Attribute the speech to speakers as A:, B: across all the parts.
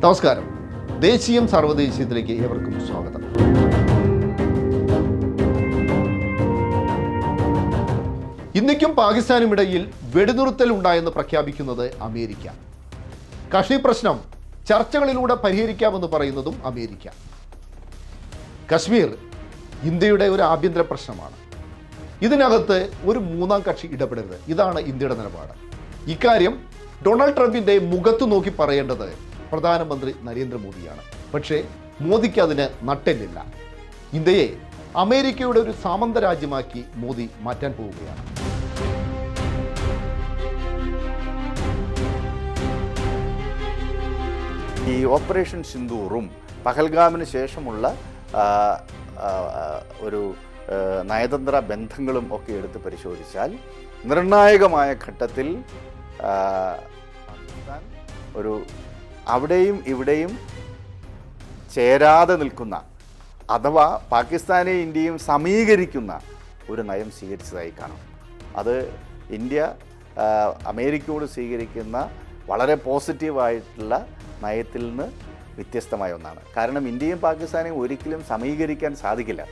A: നമസ്കാരം. ദേശീയം സർവ്വദേശീയത്തിലേക്ക് ഏവർക്കും സ്വാഗതം. ഇന്ത്യക്കും പാകിസ്ഥാനും ഇടയിൽ വെടിനിർത്തൽ ഉണ്ടായെന്ന് പ്രഖ്യാപിക്കുന്നത് അമേരിക്ക. കശ്മീർ പ്രശ്നം ചർച്ചകളിലൂടെ പരിഹരിക്കാമെന്ന് പറയുന്നതും അമേരിക്ക. കശ്മീർ ഇന്ത്യയുടെ ഒരു ആഭ്യന്തര പ്രശ്നമാണ്. ഇതിനകത്ത് ഒരു മൂന്നാം കക്ഷി ഇടപെടരുത്. ഇതാണ് ഇന്ത്യയുടെ നിലപാട്. ഇക്കാര്യം ഡൊണാൾഡ് ട്രംപിൻ്റെ മുഖത്ത് നോക്കി പറയേണ്ടത് പ്രധാനമന്ത്രി നരേന്ദ്രമോദിയാണ്. പക്ഷേ മോദിക്ക് അതിന് നട്ടെല്ലില്ല. ഇന്ത്യയെ അമേരിക്കയുടെ ഒരു സാമന്ത രാജ്യമാക്കി മോദി മാറ്റാൻ പോവുകയാണ്.
B: ഈ ഓപ്പറേഷൻ സിന്ദൂറും പഹൽഗാമിന് ശേഷമുള്ള ഒരു നയതന്ത്ര ബന്ധങ്ങളും ഒക്കെ എടുത്ത് പരിശോധിച്ചാൽ നിർണായകമായ ഘട്ടത്തിൽ പാകിസ്ഥാൻ ഒരു അവിടെയും ഇവിടെയും ചേരാതെ നിൽക്കുന്ന, അഥവാ പാകിസ്ഥാനെയും ഇന്ത്യയും സമീകരിക്കുന്ന ഒരു നയം സ്വീകരിച്ചതായി കാണാം. അത് ഇന്ത്യ അമേരിക്കയോട് സ്വീകരിക്കുന്ന വളരെ പോസിറ്റീവായിട്ടുള്ള നയത്തിൽ നിന്ന് വ്യത്യസ്തമായ ഒന്നാണ്. കാരണം ഇന്ത്യയും പാകിസ്ഥാനെയും ഒരിക്കലും സമീകരിക്കാൻ സാധിക്കില്ല.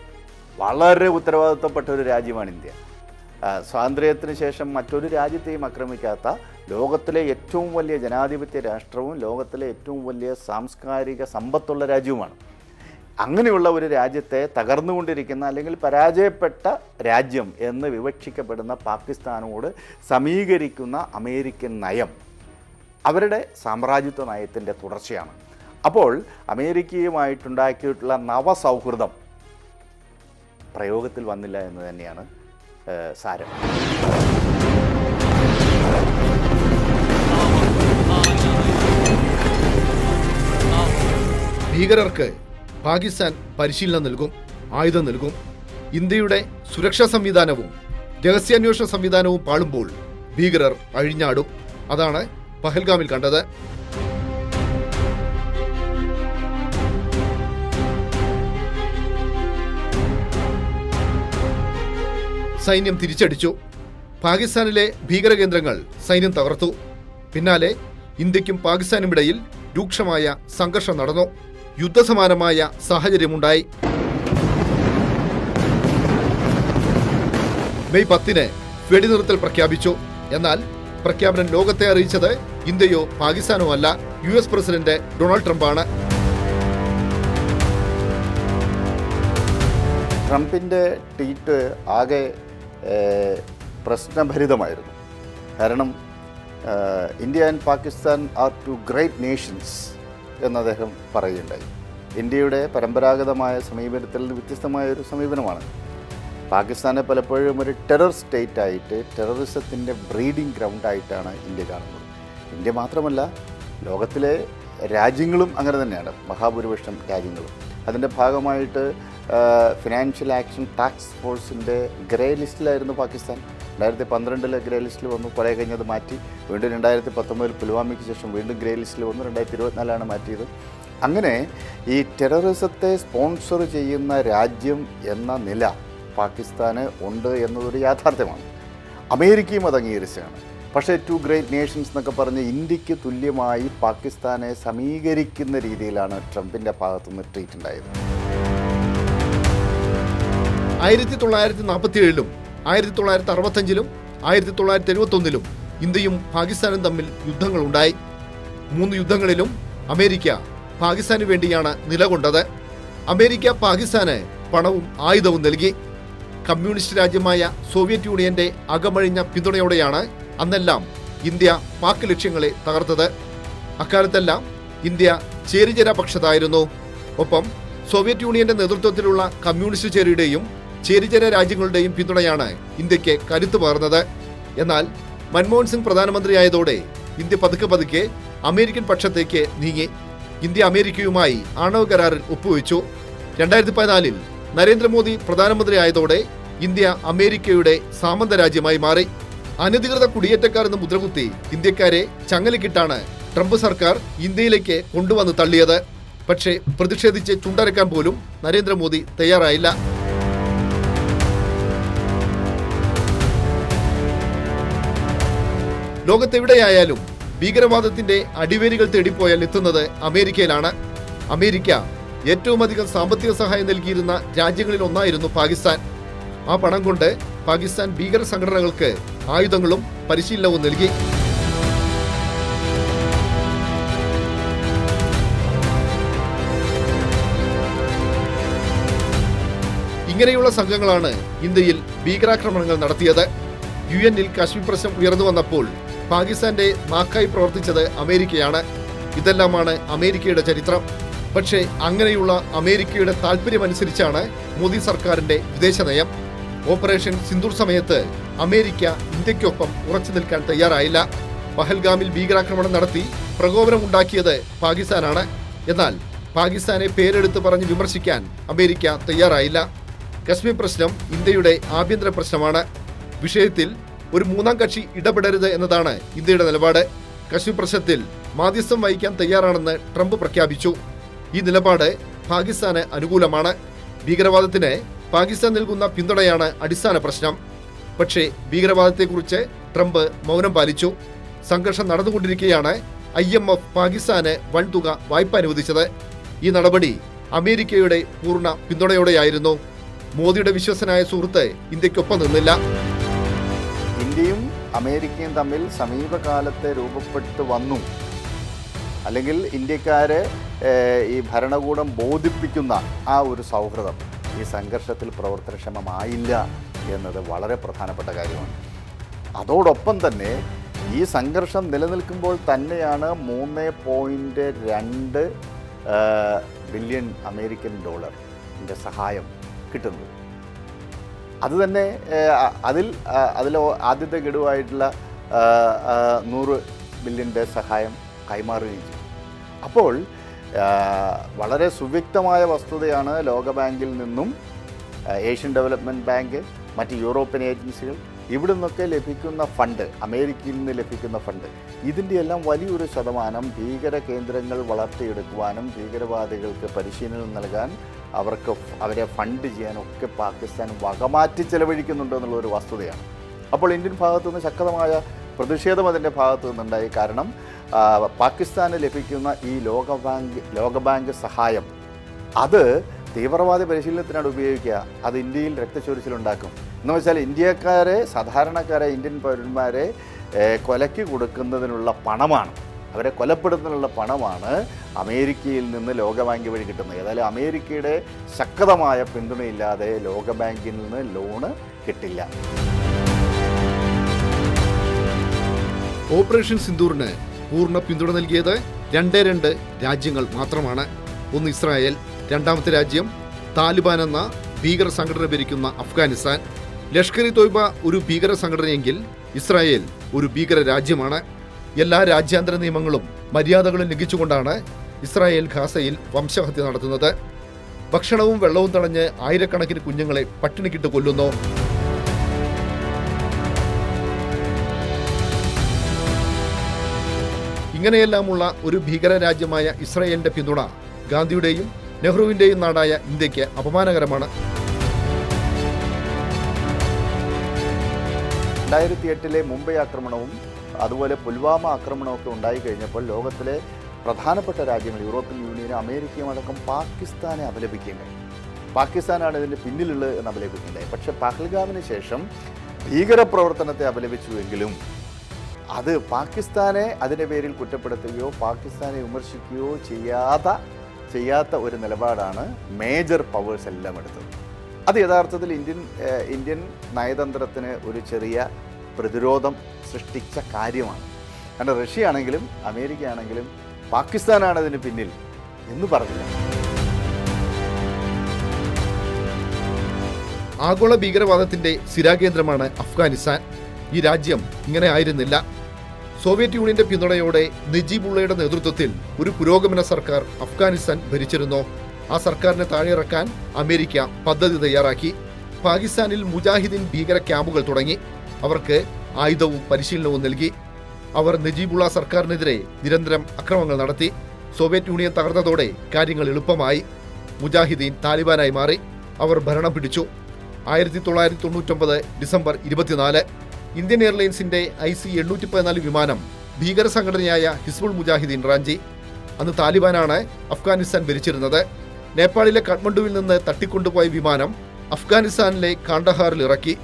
B: വളരെ ഉത്തരവാദിത്വപ്പെട്ട ഒരു രാജ്യമാണ് ഇന്ത്യ. സ്വാതന്ത്ര്യത്തിന് ശേഷം മറ്റൊരു രാജ്യത്തെയും ആക്രമിക്കാത്ത ലോകത്തിലെ ഏറ്റവും വലിയ ജനാധിപത്യ രാഷ്ട്രവും ലോകത്തിലെ ഏറ്റവും വലിയ സാംസ്കാരിക സമ്പത്തുള്ള രാജ്യവുമാണ്. അങ്ങനെയുള്ള ഒരു രാജ്യത്തെ തകർന്നുകൊണ്ടിരിക്കുന്ന അല്ലെങ്കിൽ പരാജയപ്പെട്ട രാജ്യം എന്ന് വിവക്ഷിക്കപ്പെടുന്ന പാകിസ്ഥാനോട് സമീകരിക്കുന്ന അമേരിക്കൻ നയം അവരുടെ സാമ്രാജ്യത്വ നയത്തിൻ്റെ തുടർച്ചയാണ്. അപ്പോൾ അമേരിക്കയുമായിട്ടുണ്ടാക്കിയിട്ടുള്ള നവസൗഹൃദം പ്രയോഗത്തിൽ വന്നില്ല എന്ന് തന്നെയാണ് സാരം.
A: ഭീകരർക്ക് പാകിസ്ഥാൻ പരിശീലനം നൽകും, ആയുധം നൽകും. ഇന്ത്യയുടെ സുരക്ഷാ സംവിധാനവും രഹസ്യാന്വേഷണ സംവിധാനവും പാളുമ്പോൾ ഭീകരർ അഴിഞ്ഞാടും. അതാണ് പഹൽഗാമിൽ കണ്ടത്. സൈന്യം തിരിച്ചടിച്ചു. പാകിസ്ഥാനിലെ ഭീകര കേന്ദ്രങ്ങൾ സൈന്യം തകർത്തു. പിന്നാലെ ഇന്ത്യക്കും പാകിസ്ഥാനും ഇടയിൽ രൂക്ഷമായ സംഘർഷം നടന്നു. യുദ്ധസമാനമായ സാഹചര്യമുണ്ടായി. മെയ് 10 വെടിനിർത്തൽ പ്രഖ്യാപിച്ചു. എന്നാൽ പ്രഖ്യാപനം ലോകത്തെ അറിയിച്ചത് ഇന്ത്യയോ പാകിസ്ഥാനോ അല്ല, US പ്രസിഡന്റ് ഡൊണാൾഡ് ട്രംപാണ്.
B: ട്രംപിൻ്റെ ട്വീറ്റ് ആകെ പ്രശ്നഭരിതമായിരുന്നു. കാരണം India and Pakistan are two great nations എന്ന് അദ്ദേഹം പറയുകയുണ്ടായി. ഇന്ത്യയുടെ പരമ്പരാഗതമായ സമീപനത്തിൽ നിന്ന് വ്യത്യസ്തമായൊരു സമീപനമാണ്. പാകിസ്ഥാനെ പലപ്പോഴും ഒരു ടെറർ സ്റ്റേറ്റ് ആയിട്ട്, ടെററിസത്തിൻ്റെ ബ്രീഡിംഗ് ഗ്രൗണ്ടായിട്ടാണ് ഇന്ത്യ കാണുന്നത്. ഇന്ത്യ മാത്രമല്ല, ലോകത്തിലെ രാജ്യങ്ങളും അങ്ങനെ തന്നെയാണ്, മഹാഭൂരിപക്ഷം രാജ്യങ്ങളും. അതിൻ്റെ ഭാഗമായിട്ട് ഫിനാൻഷ്യൽ ആക്ഷൻ ടാസ്ക് ഫോഴ്സിൻ്റെ ഗ്രേ ലിസ്റ്റിലായിരുന്നു പാകിസ്ഥാൻ. 2012 ഗ്രേ ലിസ്റ്റിൽ വന്നു, കുറേ കഴിഞ്ഞത് മാറ്റി. വീണ്ടും 2019 പുൽവാമയ്ക്ക് ശേഷം വീണ്ടും ഗ്രേ ലിസ്റ്റിൽ വന്നു. 2024 മാറ്റിയത്. അങ്ങനെ ഈ ടെററിസത്തെ സ്പോൺസർ ചെയ്യുന്ന രാജ്യം എന്ന നില പാകിസ്ഥാന് ഉണ്ട് എന്നതൊരു യാഥാർത്ഥ്യമാണ്. അമേരിക്കയും അത് അംഗീകരിച്ചതാണ്. പക്ഷേ ടു ഗ്രേറ്റ് നേഷൻസ് എന്നൊക്കെ പറഞ്ഞ് ഇന്ത്യക്ക് തുല്യമായി പാകിസ്ഥാനെ സമീകരിക്കുന്ന രീതിയിലാണ് ട്രംപിൻ്റെ ഭാഗത്തുനിന്ന് ട്വീറ്റ് ഉണ്ടായത്.
A: 1947 1965 1971 ഇന്ത്യയും പാകിസ്ഥാനും തമ്മിൽ യുദ്ധങ്ങളുണ്ടായി. 3 യുദ്ധങ്ങളിലും അമേരിക്ക പാകിസ്ഥാന് വേണ്ടിയാണ് നിലകൊണ്ടത്. അമേരിക്ക പാകിസ്ഥാന് പണവും ആയുധവും നൽകി. കമ്മ്യൂണിസ്റ്റ് രാജ്യമായ സോവിയറ്റ് യൂണിയന്റെ അകമഴിഞ്ഞ പിന്തുണയോടെയാണ് അന്നെല്ലാം ഇന്ത്യ പാക് ലക്ഷ്യങ്ങളെ തകർത്തത്. അക്കാലത്തെല്ലാം ഇന്ത്യ ചേരിചേരാ പക്ഷത്തായിരുന്നു. ഒപ്പം സോവിയറ്റ് യൂണിയന്റെ നേതൃത്വത്തിലുള്ള കമ്മ്യൂണിസ്റ്റ് ചേരിയുടെയും ചേരിചേര രാജ്യങ്ങളുടെയും പിന്തുണയാണ് ഇന്ത്യക്ക് കരുത്ത് പകർന്നത്. എന്നാൽ മൻമോഹൻ സിംഗ് പ്രധാനമന്ത്രിയായതോടെ ഇന്ത്യ പതുക്കെ അമേരിക്കൻ പക്ഷത്തേക്ക് നീങ്ങി. ഇന്ത്യ അമേരിക്കയുമായി ആണവ കരാറിൽ ഒപ്പുവെച്ചു. 2014 നരേന്ദ്രമോദി പ്രധാനമന്ത്രിയായതോടെ ഇന്ത്യ അമേരിക്കയുടെ സാമന്ത രാജ്യമായി മാറി. അനധികൃത കുടിയേറ്റക്കാർ എന്ന് മുദ്രകുത്തി ഇന്ത്യക്കാരെ ചങ്ങലക്കിട്ടാണ് ട്രംപ് സർക്കാർ ഇന്ത്യയിലേക്ക് കൊണ്ടുവന്ന് തള്ളിയത്. പക്ഷേ പ്രതിഷേധിച്ച് ചുണ്ടരക്കാൻ പോലും നരേന്ദ്രമോദി തയ്യാറായില്ല. ലോകത്തെവിടെയായാലും ഭീകരവാദത്തിന്റെ അടിവേരുകൾ തേടിപ്പോയാൽ എത്തുന്നത് അമേരിക്കയിലാണ്. അമേരിക്ക ഏറ്റവും അധികം സാമ്പത്തിക സഹായം നൽകിയിരുന്ന രാജ്യങ്ങളിൽ ഒന്നായിരുന്നു പാകിസ്ഥാൻ. ആ പണം കൊണ്ട് പാകിസ്ഥാൻ ഭീകര സംഘടനകൾക്ക് ആയുധങ്ങളും പരിശീലനവും നൽകി. ഇങ്ങനെയുള്ള സംഘങ്ങളാണ് ഇന്ത്യയിൽ ഭീകരാക്രമണങ്ങൾ നടത്തിയത്. UN-ൽ കാശ്മീർ പ്രശ്നം ഉയർന്നു വന്നപ്പോൾ പാകിസ്ഥാന്റെ നാക്കായി പ്രവർത്തിച്ചത് അമേരിക്കയാണ്. ഇതെല്ലാമാണ് അമേരിക്കയുടെ ചരിത്രം. പക്ഷേ അങ്ങനെയുള്ള അമേരിക്കയുടെ താല്പര്യമനുസരിച്ചാണ് മോദി സർക്കാരിന്റെ വിദേശ നയം. ഓപ്പറേഷൻ സിന്ദൂർ സമയത്ത് അമേരിക്ക ഇന്ത്യക്കൊപ്പം ഉറച്ചു നിൽക്കാൻ തയ്യാറായില്ല. പഹൽഗാമിൽ ഭീകരാക്രമണം നടത്തി പ്രകോപനമുണ്ടാക്കിയത് പാകിസ്ഥാനാണ്. എന്നാൽ പാകിസ്ഥാനെ പേരെടുത്ത് പറഞ്ഞ് വിമർശിക്കാൻ അമേരിക്ക തയ്യാറായില്ല. കശ്മീർ പ്രശ്നം ഇന്ത്യയുടെ ആഭ്യന്തര പ്രശ്നമാണ്. വിഷയത്തിൽ ഒരു മൂന്നാം കക്ഷി ഇടപെടരുത് എന്നതാണ് ഇന്ത്യയുടെ നിലപാട്. കശ്മീർ പ്രശ്നത്തിൽ മാധ്യസ്ഥം വഹിക്കാൻ തയ്യാറാണെന്ന് ട്രംപ് പ്രഖ്യാപിച്ചു. ഈ നിലപാട് പാകിസ്ഥാന് അനുകൂലമാണ്. ഭീകരവാദത്തിന് പാകിസ്ഥാൻ നൽകുന്ന പിന്തുണയാണ് അടിസ്ഥാന പ്രശ്നം. പക്ഷേ ഭീകരവാദത്തെക്കുറിച്ച് ട്രംപ് മൗനം പാലിച്ചു. സംഘർഷം നടന്നുകൊണ്ടിരിക്കെയാണ് IMF പാകിസ്ഥാന് വൻതുക വായ്പ അനുവദിച്ചത്. ഈ നടപടി അമേരിക്കയുടെ പൂർണ്ണ പിന്തുണയോടെയായിരുന്നു. മോദിയുടെ വിശ്വസനായ സുഹൃത്ത് ഇന്ത്യക്കൊപ്പം നിന്നില്ല.
B: ഇന്ത്യയും അമേരിക്കയും തമ്മിൽ സമീപകാലത്ത് രൂപപ്പെട്ടു വന്നു, അല്ലെങ്കിൽ ഇന്ത്യക്കാരെ ഈ ഭരണകൂടം ബോധിപ്പിക്കുന്ന ആ ഒരു സൗഹൃദം ഈ സംഘർഷത്തിൽ പ്രവർത്തനക്ഷമമായില്ല എന്നത് വളരെ പ്രധാനപ്പെട്ട കാര്യമാണ്. അതോടൊപ്പം തന്നെ ഈ സംഘർഷം നിലനിൽക്കുമ്പോൾ തന്നെയാണ് $3.2 ബില്യൺ അമേരിക്കൻ ഡോളറിൻ്റെ സഹായം കിട്ടുന്നത്. അത് തന്നെ അതിൽ ആദ്യത്തെ ഗഡുവായിട്ടുള്ള 100 ബില്യൻ്റെ സഹായം കൈമാറുകയും ചെയ്തു. അപ്പോൾ വളരെ സുവ്യക്തമായ വസ്തുതയാണ് ലോകബാങ്കിൽ നിന്നും ഏഷ്യൻ ഡെവലപ്മെൻറ്റ് ബാങ്ക്, മറ്റ് യൂറോപ്യൻ ഏജൻസികൾ, ഇവിടെ നിന്നൊക്കെ ലഭിക്കുന്ന ഫണ്ട്, അമേരിക്കയിൽ നിന്ന് ലഭിക്കുന്ന ഫണ്ട്, ഇതിൻ്റെ എല്ലാം വലിയൊരു ശതമാനം ഭീകര കേന്ദ്രങ്ങൾ വളർത്തിയെടുക്കുവാനും ഭീകരവാദികൾക്ക് പരിശീലനം നൽകാൻ അവരെ ഫണ്ട് ചെയ്യാനൊക്കെ പാകിസ്ഥാൻ വകമാറ്റി ചെലവഴിക്കുന്നുണ്ട് എന്നുള്ളൊരു വസ്തുതയാണ്. അപ്പോൾ ഇന്ത്യൻ ഭാഗത്തുനിന്ന് ശക്തമായ പ്രതിഷേധം അതിൻ്റെ ഭാഗത്തു നിന്നുണ്ടായി. കാരണം പാകിസ്ഥാന് ലഭിക്കുന്ന ഈ ലോകബാങ്ക് സഹായം അത് തീവ്രവാദ പരിശീലനത്തിനാണ് ഉപയോഗിക്കുക. അത് ഇന്ത്യയിൽ രക്തച്ചൊരിച്ചിലുണ്ടാക്കും. എന്ന് വെച്ചാൽ ഇന്ത്യക്കാരെ, സാധാരണക്കാരെ, ഇന്ത്യൻ പൗരന്മാരെ കൊലയ്ക്ക് കൊടുക്കുന്നതിനുള്ള പണമാണ്, അവരെ കൊലപ്പെടുത്തുന്നതിനുള്ള പണമാണ് അമേരിക്കയിൽ നിന്ന് ലോകബാങ്ക് വഴി കിട്ടുന്നത്. ഏതായാലും അമേരിക്കയുടെ ശക്തമായ പിന്തുണയില്ലാതെ ലോകബാങ്കിൽ നിന്ന് ലോണ് കിട്ടില്ല.
A: ഓപ്പറേഷൻ സിന്ദൂറിന് പൂർണ്ണ പിന്തുണ നൽകിയത് 2 രാജ്യങ്ങൾ മാത്രമാണ്. ഒന്ന് ഇസ്രായേൽ, രണ്ടാമത്തെ രാജ്യം താലിബാൻ എന്ന ഭീകര സംഘടന ഭരിക്കുന്ന അഫ്ഗാനിസ്ഥാൻ. ലഷ്കർ-ഇ-തോയ്ബ ഒരു ഭീകര സംഘടനയെങ്കിൽ ഇസ്രായേൽ ഒരു ഭീകര രാജ്യമാണ്. എല്ലാ രാജ്യാന്തര നിയമങ്ങളും മര്യാദകളും ലംഘിച്ചുകൊണ്ടാണ് ഇസ്രായേൽ ഗാസയിൽ വംശഹത്യ നടത്തുന്നത്. ഭക്ഷണവും വെള്ളവും തടഞ്ഞ് ആയിരക്കണക്കിന് കുഞ്ഞുങ്ങളെ പട്ടിണിക്കിട്ട് കൊല്ലുന്നു. ഇങ്ങനെയെല്ലാമുള്ള ഒരു ഭീകര രാജ്യമായ ഇസ്രായേലിന്റെ പിന്തുണ ഗാന്ധിയുടെയും നെഹ്റുവിന്റെയും നാടായ ഇന്ത്യക്ക് അപമാനകരമാണ്.
B: 2008 മുംബൈ ആക്രമണവും അതുപോലെ പുൽവാമ ആക്രമണമൊക്കെ ഉണ്ടായി കഴിഞ്ഞപ്പോൾ ലോകത്തിലെ പ്രധാനപ്പെട്ട രാജ്യങ്ങൾ, യൂറോപ്യൻ യൂണിയനും അമേരിക്കയും അടക്കം പാകിസ്ഥാനെ അപലപിക്കുകയുണ്ടായി. പാകിസ്ഥാനാണ് ഇതിൻ്റെ പിന്നിലുള്ളത് എന്ന് അപലപിക്കുകയുണ്ടായി. പക്ഷേ പഹൽഗാമിന് ശേഷം ഭീകരപ്രവർത്തനത്തെ അപലപിച്ചുവെങ്കിലും അത് പാകിസ്ഥാനെ അതിൻ്റെ പേരിൽ കുറ്റപ്പെടുത്തുകയോ പാകിസ്ഥാനെ വിമർശിക്കുകയോ ചെയ്യാത്ത ഒരു നിലപാടാണ് മേജർ പവേഴ്സ് എല്ലാം എടുത്തത്. അത് യഥാർത്ഥത്തിൽ ഇന്ത്യൻ നയതന്ത്രത്തിന് ഒരു ചെറിയ പ്രതിരോധം സൃഷ്ടിച്ച കാര്യമാണ്. കാരണം റഷ്യ ആണെങ്കിലും അമേരിക്ക ആണെങ്കിലും പാകിസ്ഥാനാണ് അതിന് പിന്നിൽ എന്ന് പറഞ്ഞില്ല.
A: ആഗോള ഭീകരവാദത്തിന്റെ സ്ഥിരാകേന്ദ്രമാണ് അഫ്ഗാനിസ്ഥാൻ. ഈ രാജ്യം ഇങ്ങനെ ആയിരുന്നില്ല. സോവിയറ്റ് യൂണിയന്റെ പിന്തുണയോടെ നജീബുള്ളയുടെ നേതൃത്വത്തിൽ ഒരു പുരോഗമന സർക്കാർ അഫ്ഗാനിസ്ഥാൻ ഭരിച്ചിരുന്നു. ആ സർക്കാരിനെ താഴെയിറക്കാൻ അമേരിക്ക പദ്ധതി തയ്യാറാക്കി. പാകിസ്ഥാനിൽ മുജാഹിദീൻ ഭീകര ക്യാമ്പുകൾ തുടങ്ങി. അവർക്ക് ആയുധവും പരിശീലനവും നൽകി. അവർ നജീബുള്ള സർക്കാരിനെതിരെ നിരന്തരം അക്രമങ്ങൾ നടത്തി. സോവിയറ്റ് യൂണിയൻ തകർന്നതോടെ കാര്യങ്ങൾ എളുപ്പമായി. മുജാഹിദീൻ താലിബാനായി മാറി. അവർ ഭരണം പിടിച്ചു. 1999 ഡിസംബർ 24 ഇന്ത്യൻ എയർലൈൻസിന്റെ IC-814 വിമാനം ഭീകര സംഘടനയായ ഹിസ്ബുൾ മുജാഹിദീൻ റാഞ്ചി. അന്ന് താലിബാനാണ് അഫ്ഗാനിസ്ഥാൻ ഭരിച്ചിരുന്നത്. നേപ്പാളിലെ കാഠ്മണ്ഡുവിൽ നിന്ന് തട്ടിക്കൊണ്ടുപോയ വിമാനം അഫ്ഗാനിസ്ഥാനിലെ കാണ്ഡഹാറിൽ ഇറക്കി.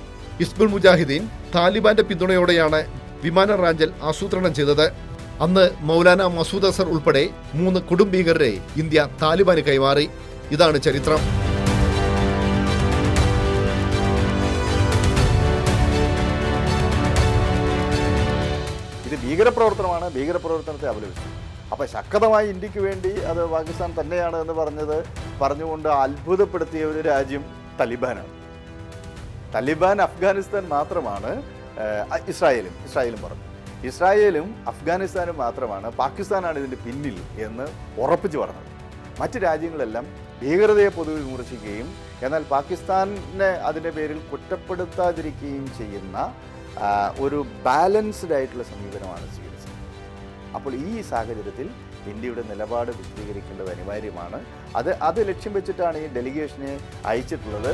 A: ഹിസ്ബുൾ മുജാഹിദീൻ താലിബാന്റെ പിന്തുണയോടെയാണ് വിമാന റാഞ്ചൽ ആസൂത്രണം ചെയ്തത്. അന്ന് മൗലാന മസൂദ് അസർ ഉൾപ്പെടെ 3 കൊടും ഭീകരരെ ഇന്ത്യ താലിബാന് കൈമാറി. ഇതാണ് ചരിത്രം.
B: ഇത് ഭീകരപ്രവർത്തനമാണ്, ഭീകരപ്രവർത്തനത്തെ അപലപിച്ചു. അപ്പോൾ ശക്തമായി ഇന്ത്യക്ക് വേണ്ടി അത് പാകിസ്ഥാൻ തന്നെയാണ് എന്ന് പറഞ്ഞുകൊണ്ട് അത്ഭുതപ്പെടുത്തിയ ഒരു രാജ്യം തലിബാനാണ്. തലിബാൻ അഫ്ഗാനിസ്ഥാൻ മാത്രമാണ്, ഇസ്രായേലും പറഞ്ഞു. ഇസ്രായേലും അഫ്ഗാനിസ്ഥാനും മാത്രമാണ് പാകിസ്ഥാനാണ് ഇതിൻ്റെ പിന്നിൽ എന്ന് ഉറപ്പിച്ച് പറഞ്ഞത്. മറ്റ് രാജ്യങ്ങളെല്ലാം ഭീകരതയെ പൊതുവെ വിമർശിക്കുകയും എന്നാൽ പാകിസ്ഥാനെ അതിൻ്റെ പേരിൽ കുറ്റപ്പെടുത്താതിരിക്കുകയും ചെയ്യുന്ന ഒരു ബാലൻസ്ഡ് ആയിട്ടുള്ള സമീപനമാണ് സ്വീകരിച്ചത്. അപ്പോൾ ഈ സാഹചര്യത്തിൽ ഇന്ത്യയുടെ നിലപാട് വിശദീകരിക്കേണ്ടത് അനിവാര്യമാണ്. അത് ലക്ഷ്യം വെച്ചിട്ടാണ് ഈ ഡെലിഗേഷനെ അയച്ചിട്ടുള്ളത്.